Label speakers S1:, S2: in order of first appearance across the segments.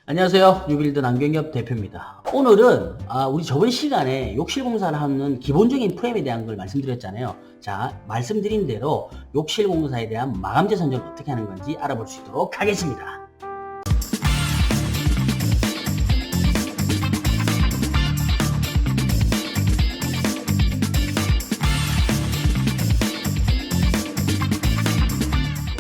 S1: 안녕하세요. 뉴빌드 남경엽 대표입니다. 오늘은 우리 저번 시간에 욕실 공사를 하는 기본적인 프레임에 대한 걸 말씀드렸잖아요. 자, 말씀드린 대로 욕실 공사에 대한 마감재 선정을 어떻게 하는 건지 알아볼 수 있도록 하겠습니다.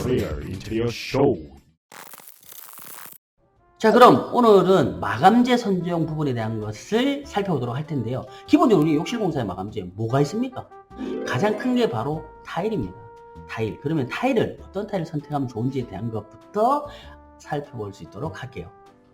S2: Clear Interior Show.
S1: 자, 그럼 오늘은 마감재 선정 부분에 대한 것을 살펴보도록 할 텐데요. 기본적으로 우리 욕실 공사의 마감재에 뭐가 있습니까? 가장 큰 게 바로 타일입니다. 타일. 그러면 타일을 어떤 타일을 선택하면 좋은지에 대한 것부터 살펴볼 수 있도록 할게요.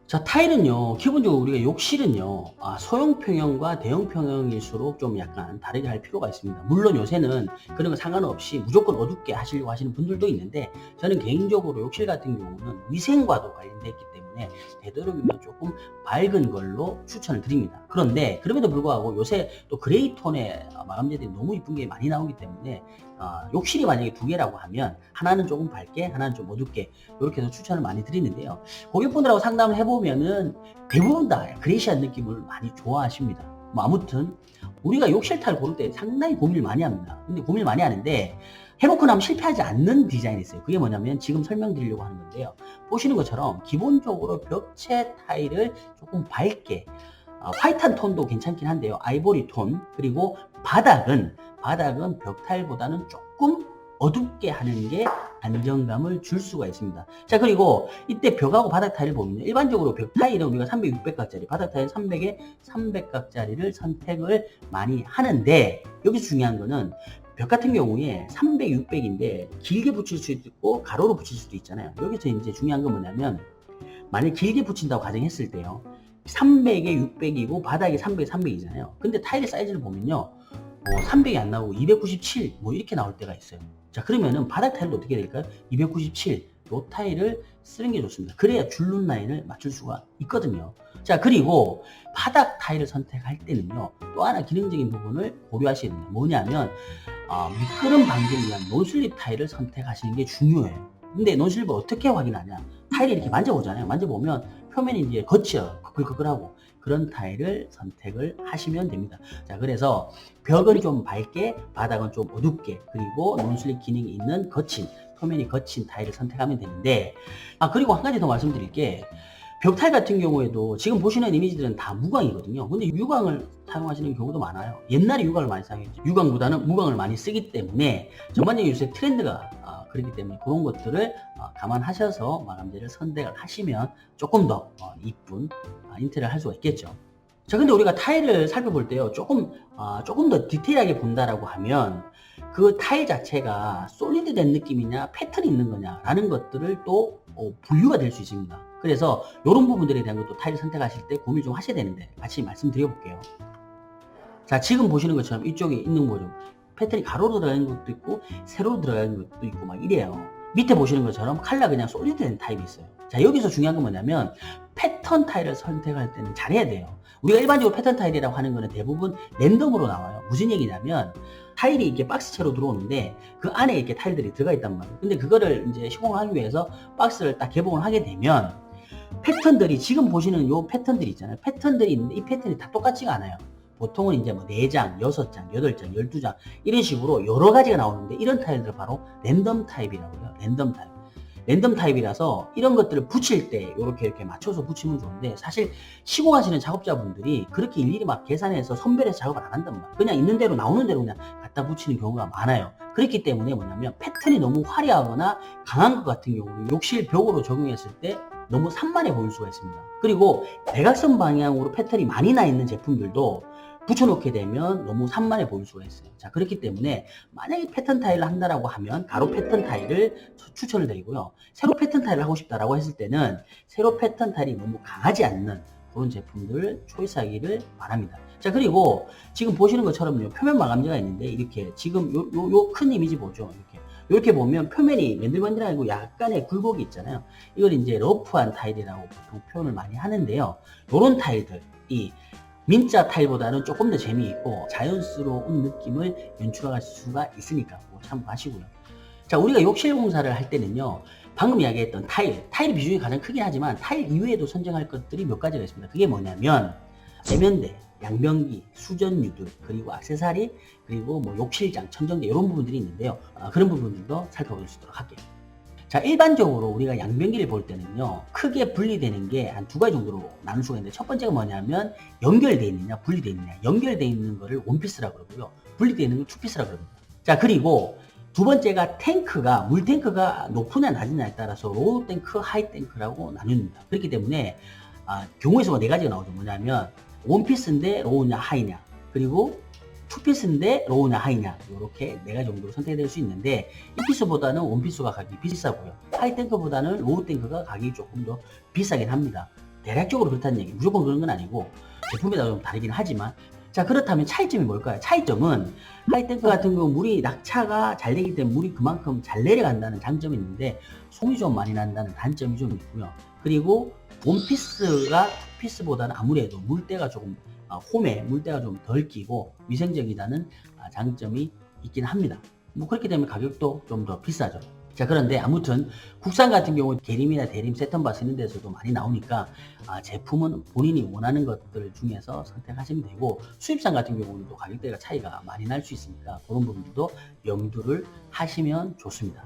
S1: 자, 타일은요, 기본적으로 우리가 욕실은요, 소형 평형과 대형 평형일수록 좀 약간 다르게 할 필요가 있습니다. 물론 요새는 그런 거 상관없이 무조건 어둡게 하시려고 하시는 분들도 있는데, 저는 개인적으로 욕실 같은 경우는 위생과도 관련되어 있기 때문에 되도록이면 조금 밝은 걸로 추천을 드립니다. 그런데 그럼에도 불구하고 요새 또 그레이 톤의 마감재들이 너무 이쁜 게 많이 나오기 때문에 욕실이 만약에 두 개라고 하면 하나는 조금 밝게, 하나는 좀 어둡게 이렇게 해서 추천을 많이 드리는데요. 고객분들하고 상담을 해보면은 대부분 다 그레이시한 느낌을 많이 좋아하십니다. 뭐 아무튼 우리가 욕실 타일 고를 때 상당히 고민을 많이 합니다. 근데 고민을 많이 하는데 해놓고 나면 실패하지 않는 디자인이 있어요. 그게 뭐냐면 지금 설명드리려고 하는 건데요. 보시는 것처럼 기본적으로 벽체 타일을 조금 밝게, 화이트한 톤도 괜찮긴 한데요. 아이보리 톤, 그리고 바닥은 벽 타일보다는 조금 어둡게 하는 게 안정감을 줄 수가 있습니다. 자, 그리고 이때 벽하고 바닥 타일을 보면 일반적으로 벽 타일은 우리가 300, 600각짜리, 바닥 타일 300에 300각짜리를 선택을 많이 하는데, 여기서 중요한 거는 벽 같은 경우에 300, 600인데 길게 붙일 수도 있고 가로로 붙일 수도 있잖아요. 여기서 이제 중요한 건 뭐냐면, 만약 길게 붙인다고 가정했을 때요, 300에 600이고 바닥이 300에 300이잖아요. 근데 타일의 사이즈를 보면요, 300이 안 나오고 297 뭐 이렇게 나올 때가 있어요. 자, 그러면은 바닥 타일도 어떻게 될까요? 297 요 타일을 쓰는 게 좋습니다. 그래야 줄눈 라인을 맞출 수가 있거든요. 자, 그리고 바닥 타일을 선택할 때는요, 또 하나 기능적인 부분을 고려하셔야 됩니다. 뭐냐면 미끄럼 방지를 위한 논슬립 타일을 선택하시는 게 중요해요. 근데 논슬립을 어떻게 확인하냐? 타일을 이렇게 만져보잖아요. 만져보면 표면이 이제 거칠어, 거끌거끌하고, 그런 타일을 선택을 하시면 됩니다. 자, 그래서 벽은 좀 밝게, 바닥은 좀 어둡게, 그리고 논슬립 기능이 있는 표면이 거친 타일을 선택하면 되는데, 그리고 한 가지 더 말씀드릴 게, 벽타일 같은 경우에도 지금 보시는 이미지들은 다 무광이거든요. 근데 유광을 사용하시는 경우도 많아요. 옛날에 유광을 많이 사용했죠. 유광보다는 무광을 많이 쓰기 때문에 전반적인 요새 트렌드가 그렇기 때문에 그런 것들을 감안하셔서 마감재를 선택을 하시면 조금 더 이쁜 인테리어를 할 수가 있겠죠. 자, 근데 우리가 타일을 살펴볼 때요, 조금 더 디테일하게 본다라고 하면 그 타일 자체가 솔리드 된 느낌이냐 패턴이 있는 거냐라는 것들을 또 분류가 될 수 있습니다. 그래서 이런 부분들에 대한 것도 타일 선택하실 때 고민 좀 하셔야 되는데 같이 말씀드려 볼게요. 자, 지금 보시는 것처럼 이쪽에 있는 거죠. 패턴이 가로로 들어가는 것도 있고 세로로 들어가는 것도 있고 막 이래요. 밑에 보시는 것처럼 컬러 그냥 솔리드 된 타입이 있어요. 자, 여기서 중요한 건 뭐냐면 패턴 타일을 선택할 때는 잘해야 돼요. 우리가 일반적으로 패턴 타일이라고 하는 거는 대부분 랜덤으로 나와요. 무슨 얘기냐면 타일이 이렇게 박스채로 들어오는데 그 안에 이렇게 타일들이 들어가 있단 말이에요. 근데 그거를 이제 시공하기 위해서 박스를 딱 개봉을 하게 되면 패턴들이 지금 보시는 요 패턴들이 있잖아요. 패턴들이 있는데 이 패턴이 다 똑같지가 않아요. 보통은 이제 뭐 4장, 6장, 8장, 12장 이런 식으로 여러 가지가 나오는데 이런 타일들 바로 랜덤 타입이라고 해요. 랜덤 타입. 랜덤 타입이라서 이런 것들을 붙일 때 이렇게 맞춰서 붙이면 좋은데, 사실 시공하시는 작업자분들이 그렇게 일일이 막 계산해서 선별해서 작업을 안 한단 말이에요. 그냥 있는 대로 나오는 대로 그냥 갖다 붙이는 경우가 많아요. 그렇기 때문에 뭐냐면 패턴이 너무 화려하거나 강한 것 같은 경우는 욕실 벽으로 적용했을 때 너무 산만해 보일 수가 있습니다. 그리고 대각선 방향으로 패턴이 많이 나 있는 제품들도 붙여놓게 되면 너무 산만해 보일 수가 있어요. 자, 그렇기 때문에 만약에 패턴 타일을 한다라고 하면 가로 패턴 타일을 추천을 드리고요. 세로 패턴 타일을 하고 싶다라고 했을 때는 세로 패턴 타일이 너무 강하지 않는 그런 제품들을 초이스하기를 바랍니다. 자, 그리고 지금 보시는 것처럼요, 표면 마감재가 있는데 이렇게 지금 요 큰 이미지 보죠. 이렇게 보면 표면이 맨들맨들하고 약간의 굴곡이 있잖아요. 이걸 이제 러프한 타일이라고 보통 표현을 많이 하는데요. 이런 타일들, 이 민자 타일보다는 조금 더 재미있고 자연스러운 느낌을 연출할 수가 있으니까 참고하시고요. 자, 우리가 욕실 공사를 할 때는요, 방금 이야기했던 타일 비중이 가장 크긴 하지만 타일 이외에도 선정할 것들이 몇 가지가 있습니다. 그게 뭐냐면 세면대, 양변기, 수전유들, 그리고 액세서리, 그리고 뭐 욕실장, 천정대 이런 부분들이 있는데요. 그런 부분들도 살펴볼 수 있도록 할게요. 자, 일반적으로 우리가 양변기를 볼 때는요, 크게 분리되는 게 한 두 가지 정도로 나눌 수가 있는데, 첫 번째가 뭐냐면 연결되어 있느냐, 분리되어 있느냐. 연결되어 있는 거를 원피스라고 그러고요, 분리되어 있는 걸 투피스라고 그럽니다. 자, 그리고 두 번째가 탱크가, 물탱크가 높으냐 낮으냐에 따라서 로우 탱크, 하이 탱크라고 나눕니다. 그렇기 때문에 경우의 수가 네 가지가 나오죠. 뭐냐면 원피스인데 로우냐 하이냐, 그리고 투피스인데 로우냐 하이냐, 이렇게 네 가지 정도로 선택될 수 있는데, 이 피스보다는 원피스가 가격이 비싸고요, 하이 탱크보다는 로우 탱크가 가격이 조금 더 비싸긴 합니다. 대략적으로 그렇다는 얘기, 무조건 그런 건 아니고 제품에 따라 좀 다르긴 하지만. 자, 그렇다면 차이점이 뭘까요? 차이점은 하이 탱크 같은 경우 물이 낙차가 잘 되기 때문에 물이 그만큼 잘 내려간다는 장점이 있는데, 솜이 좀 많이 난다는 단점이 좀 있고요. 그리고 원피스가 투피스보다는 아무래도 물때가 조금 홈에 물때가 좀 덜 끼고 위생적이라는 장점이 있긴 합니다. 뭐 그렇기 때문에 가격도 좀 더 비싸죠. 자, 그런데 아무튼 국산 같은 경우 대림이나 대림, 세턴바스 이런 데서도 많이 나오니까 제품은 본인이 원하는 것들 중에서 선택하시면 되고, 수입산 같은 경우는 또 가격대가 차이가 많이 날 수 있으니까 그런 부분들도 염두를 하시면 좋습니다.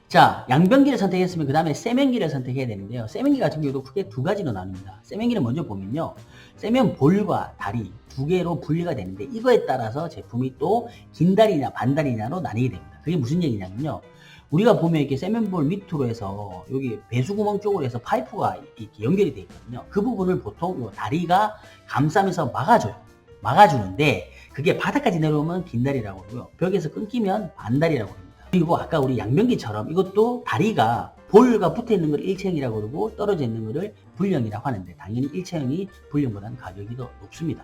S1: 자, 양변기를 선택했으면 그 다음에 세면기를 선택해야 되는데요. 세면기 같은 경우도 크게 두 가지로 나눕니다. 세면기를 먼저 보면요, 세면 볼과 다리 두 개로 분리가 되는데, 이거에 따라서 제품이 또 긴 다리냐 반 다리냐로 나뉘게 됩니다. 그게 무슨 얘기냐면요, 우리가 보면 이렇게 세면볼 밑으로 해서 여기 배수구멍 쪽으로 해서 파이프가 이렇게 연결이 되어 있거든요. 그 부분을 보통 요 다리가 감싸면서 막아주는데, 그게 바닥까지 내려오면 긴 다리라고 그러고요, 벽에서 끊기면 반 다리라고 합니다. 그리고 아까 우리 양변기처럼 이것도 다리가 볼과 붙어 있는 걸 일체형이라고 그러고 떨어져 있는 거를 불령이라고 하는데, 당연히 일체형이 불령보다는 가격이 더 높습니다.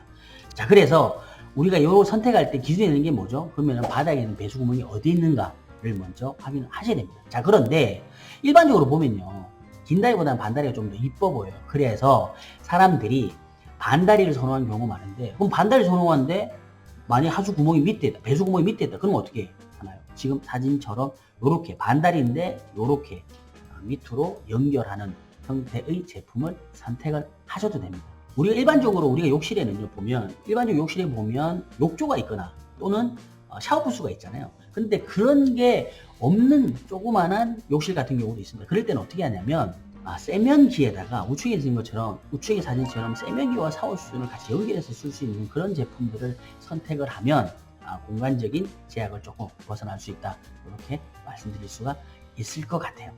S1: 자, 그래서 우리가 요 선택할 때 기준이 되는 게 뭐죠? 그러면 바닥에 있는 배수구멍이 어디 있는가를 먼저 확인을 하셔야 됩니다. 자, 그런데 일반적으로 보면요, 긴 다리보다는 반다리가 좀 더 이뻐 보여요. 그래서 사람들이 반다리를 선호하는 경우가 많은데, 그럼 반다리 선호하는데 만약 하수 구멍이 밑에 있다, 배수구멍이 밑에 있다, 그러면 어떻게 하나요? 지금 사진처럼 요렇게 반다리인데 요렇게 밑으로 연결하는 형태의 제품을 선택을 하셔도 됩니다. 우리가 일반적으로 우리가 욕실에는요, 보면 일반적 욕실에 보면 욕조가 있거나 또는 샤워 부스가 있잖아요. 근데 그런 게 없는 조그만한 욕실 같은 경우도 있습니다. 그럴 때는 어떻게 하냐면 세면기에다가 우측에 있는 것처럼, 우측의 사진처럼 세면기와 샤워 수준을 같이 연결해서 쓸 수 있는 그런 제품들을 선택을 하면 공간적인 제약을 조금 벗어날 수 있다, 이렇게 말씀드릴 수가 있을 것 같아요.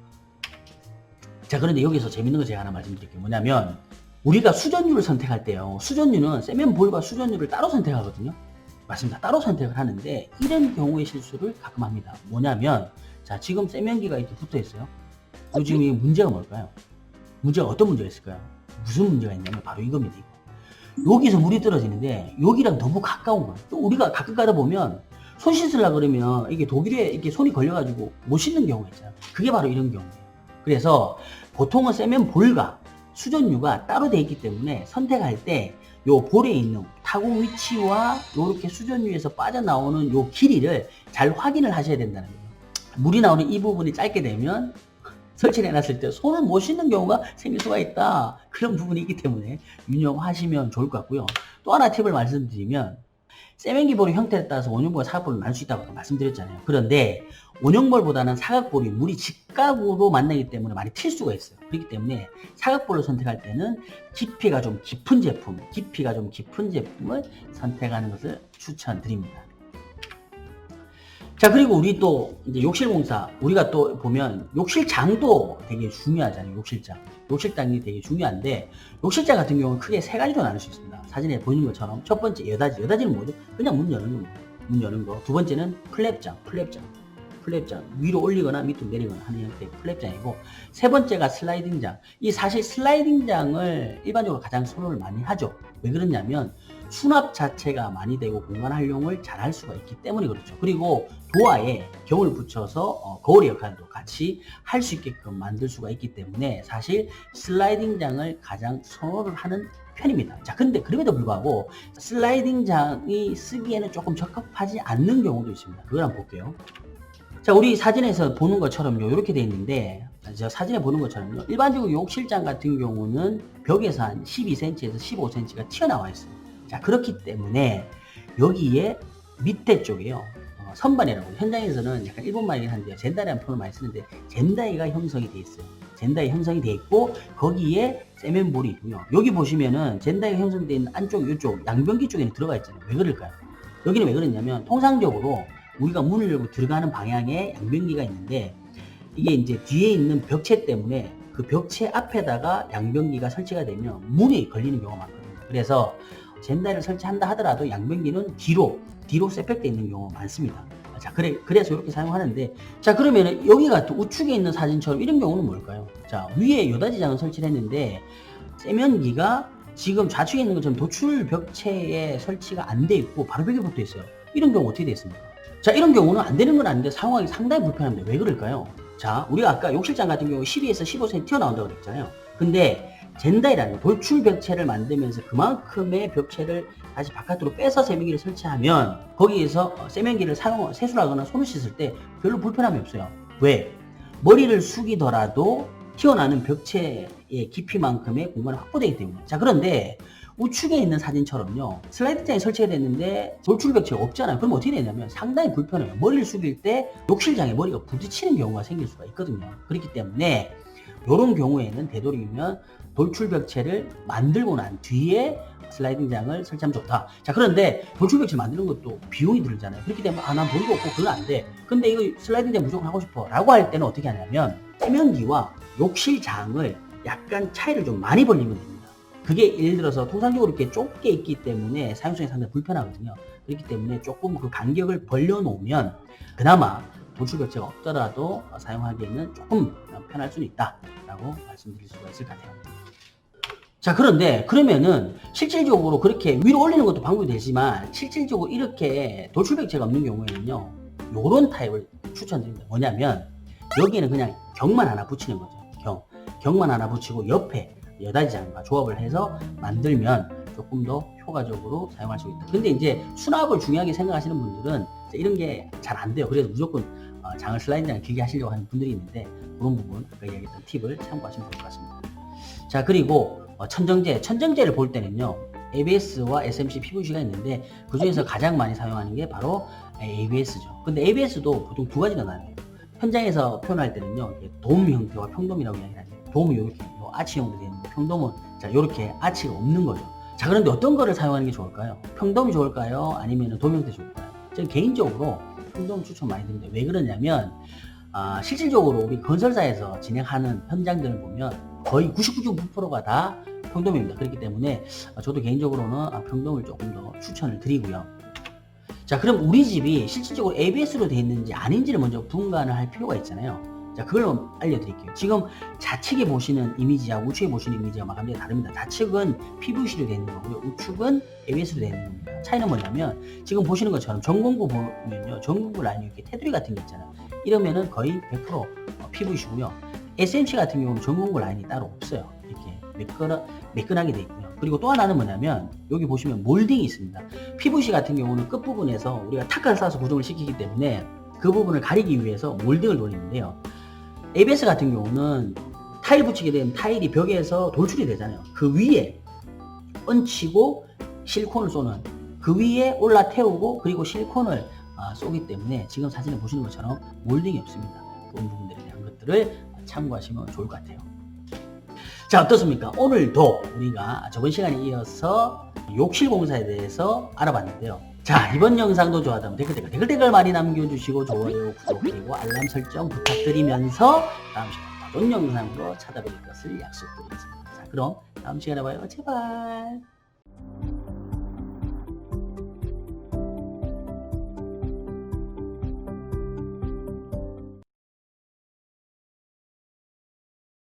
S1: 자, 그런데 여기서 재밌는 거 제가 하나 말씀드릴게요. 뭐냐면 우리가 수전유를 선택할 때요, 수전유는 세면볼과 수전유를 따로 선택하거든요. 맞습니다. 따로 선택을 하는데 이런 경우의 실수를 가끔 합니다. 뭐냐면, 자, 지금 세면기가 이렇게 붙어 있어요. 지금 이 문제가 뭘까요? 문제가 어떤 문제가 있을까요? 무슨 문제가 있냐면 바로 이겁니다. 여기서 물이 떨어지는데 여기랑 너무 가까운 거예요. 또 우리가 가끔 가다 보면 손 씻으려고 그러면 이게 독일에 이렇게 손이 걸려가지고 못 씻는 경우가 있잖아요. 그게 바로 이런 경우예요. 그래서 보통은 세면볼과 수전유가 따로 되어 있기 때문에 선택할 때 요 볼에 있는 타공 위치와 요렇게 수전유에서 빠져나오는 요 길이를 잘 확인을 하셔야 된다는 거예요. 물이 나오는 이 부분이 짧게 되면 설치를 해놨을 때 손을 못 씻는 경우가 생길 수가 있다. 그런 부분이 있기 때문에 유념하시면 좋을 것 같고요. 또 하나 팁을 말씀드리면, 세면기 볼의 형태에 따라서 원형볼과 사각볼을 나눌 수 있다고 말씀드렸잖아요. 그런데 원형볼보다는 사각볼이 물이 직각으로 만나기 때문에 많이 튈 수가 있어요. 그렇기 때문에 사각볼을 선택할 때는 깊이가 좀 깊은 제품을 선택하는 것을 추천드립니다. 자, 그리고 우리 또 이제 욕실공사, 우리가 또 보면 욕실장도 되게 중요하잖아요. 욕실장이 되게 중요한데, 욕실장 같은 경우는 크게 세 가지로 나눌 수 있습니다. 사진에 보이는 것처럼 첫 번째 여다지는 뭐죠? 그냥 문 여는 거. 두 번째는 플랩장 위로 올리거나 밑으로 내리거나 하는 형태의 플랩장이고, 세 번째가 슬라이딩장. 이 사실 슬라이딩장을 일반적으로 가장 선호를 많이 하죠. 왜 그러냐면 수납 자체가 많이 되고 공간 활용을 잘 할 수가 있기 때문에 그렇죠. 그리고 도어에 겨울 붙여서 거울의 역할도 같이 할 수 있게끔 만들 수가 있기 때문에 사실 슬라이딩장을 가장 선호를 하는 편입니다. 자, 근데 그럼에도 불구하고 슬라이딩장이 쓰기에는 조금 적합하지 않는 경우도 있습니다. 그걸 한번 볼게요. 자, 우리 사진에서 보는 것처럼요, 이렇게 돼 있는데, 저 사진에 보는 것처럼요, 일반적으로 욕실장 같은 경우는 벽에서 한 12cm에서 15cm가 튀어나와 있어요. 자, 그렇기 때문에 여기에 밑에 쪽에요, 선반이라고, 현장에서는 약간 일본말이긴 한데요, 젠다이라는 표현을 많이 쓰는데 젠다이가 형성이 돼 있어요. 젠다이 형성이 돼 있고 거기에 세면볼이 있고요. 여기 보시면은 젠다이가 형성되어 있는 안쪽, 이쪽 양변기 쪽에는 들어가 있잖아요. 왜 그럴까요? 여기는 왜 그러냐면 통상적으로 우리가 문을 열고 들어가는 방향에 양변기가 있는데, 이게 이제 뒤에 있는 벽체 때문에 그 벽체 앞에다가 양변기가 설치가 되면 문이 걸리는 경우가 많거든요. 그래서 젠다이를 설치한다 하더라도 양변기는 뒤로 셋백되어 있는 경우가 많습니다. 자, 그래서 이렇게 사용하는데, 자, 그러면은 여기가 또 우측에 있는 사진처럼 이런 경우는 뭘까요? 자, 위에 요다지장을 설치를 했는데 세면기가 지금 좌측에 있는 것처럼 도출 벽체에 설치가 안 돼 있고 바로 벽에 붙어 있어요. 이런 경우 어떻게 되겠습니까? 자, 이런 경우는 안 되는 건 아닌데 사용하기 상당히 불편합니다. 왜 그럴까요? 자, 우리가 아까 욕실장 같은 경우 12에서 15cm 튀어나온다고 그랬잖아요. 근데 젠다이라는 돌출 벽체를 만들면서 그만큼의 벽체를 다시 바깥으로 빼서 세면기를 설치하면 거기에서 세면기를 세수를 하거나 손을 씻을 때 별로 불편함이 없어요. 왜? 머리를 숙이더라도 튀어나오는 벽체의 깊이만큼의 공간이 확보되기 때문에. 자, 그런데 우측에 있는 사진처럼요, 슬라이드장이 설치가 됐는데 돌출 벽체가 없잖아요. 그럼 어떻게 되냐면 상당히 불편해요. 머리를 숙일 때 욕실장에 머리가 부딪히는 경우가 생길 수가 있거든요. 그렇기 때문에 이런 경우에는 되도록이면 돌출 벽체를 만들고 난 뒤에 슬라이딩장을 설치하면 좋다. 자, 그런데 돌출 벽체를 만드는 것도 비용이 들잖아요. 그렇기 때문에 난 돈도 없고 그건 안 돼, 근데 이거 슬라이딩장 무조건 하고 싶어 라고 할 때는 어떻게 하냐면 세면기와 욕실장을 약간 차이를 좀 많이 벌리면 됩니다. 그게 예를 들어서 통상적으로 이렇게 좁게 있기 때문에 사용성이 상당히 불편하거든요. 그렇기 때문에 조금 그 간격을 벌려 놓으면 그나마 돌출 벽체가 없더라도 사용하기에는 조금 편할 수는 있다라고 말씀드릴 수가 있을 것 같아요. 자, 그런데 그러면은 실질적으로 그렇게 위로 올리는 것도 방법이 되지만 실질적으로 이렇게 돌출 벽체가 없는 경우에는요, 요런 타입을 추천드립니다. 뭐냐면 여기에는 그냥 경만 하나 붙이는 거죠. 경만 하나 붙이고 옆에 여다지장과 조합을 해서 만들면 조금 더 효과적으로 사용할 수 있다. 근데 이제 수납을 중요하게 생각하시는 분들은 이런 게 잘 안 돼요. 그래서 무조건 장을 슬라이딩을 길게 하시려고 하는 분들이 있는데, 그런 부분 아까 얘기했던 팁을 참고하시면 될 것 같습니다. 자, 그리고 천정제를 볼 때는요, ABS와 SMC PVC가 있는데 그 중에서 가장 많이 사용하는 게 바로 ABS죠. 근데 ABS도 보통 두 가지가 나뉘어요. 현장에서 표현할 때는요, 돔 형태와 평돔이라고 이야기를 하죠. 돔이 이렇게 아치형으로 되어 있는데 평돔은 자, 이렇게 아치가 없는 거죠. 자, 그런데 어떤 거를 사용하는 게 좋을까요? 평돔이 좋을까요? 아니면 돔 형태 좋을까요? 저는 개인적으로 평돔 추천 많이 드립니다. 왜 그러냐면 실질적으로 우리 건설사에서 진행하는 현장들을 보면 거의 99.9%가 다 평돔입니다. 그렇기 때문에 저도 개인적으로는 평돔을 조금 더 추천을 드리고요. 자, 그럼 우리 집이 실질적으로 ABS로 되어 있는지 아닌지를 먼저 분간을 할 필요가 있잖아요. 자, 그걸 알려드릴게요. 지금 좌측에 보시는 이미지하고 우측에 보시는 이미지가 마감되게 다릅니다. 좌측은 PVC로 되어 있는 거고요, 우측은 ABS로 되어 있는 겁니다. 차이는 뭐냐면 지금 보시는 것처럼 전공구 보면요, 전공구 라인이 이렇게 테두리 같은 게 있잖아요. 이러면은 거의 100% PVC고요. SMC 같은 경우는 전공구 라인이 따로 없어요. 이렇게 매끈하게 되어 있고요. 그리고 또 하나는 뭐냐면 여기 보시면 몰딩이 있습니다. PVC 같은 경우는 끝부분에서 우리가 탁을 쏴서 고정을 시키기 때문에 그 부분을 가리기 위해서 몰딩을 돌리는데요, ABS 같은 경우는 타일 붙이게 되면 타일이 벽에서 돌출이 되잖아요. 그 위에 얹히고 실리콘을 쏘는, 그 위에 올라 태우고 그리고 실리콘을 쏘기 때문에 지금 사진에 보시는 것처럼 몰딩이 없습니다. 그런 부분들에 대한 것들을 참고하시면 좋을 것 같아요. 자, 어떻습니까? 오늘도 우리가 저번 시간에 이어서 욕실 공사에 대해서 알아봤는데요. 자, 이번 영상도 좋아하다면 댓글 많이 남겨주시고 좋아요, 구독, 그리고 알람 설정 부탁드리면서 다음 시간에 더 좋은 영상으로 찾아뵐 것을 약속드리겠습니다. 자, 그럼 다음 시간에 봐요. 제발.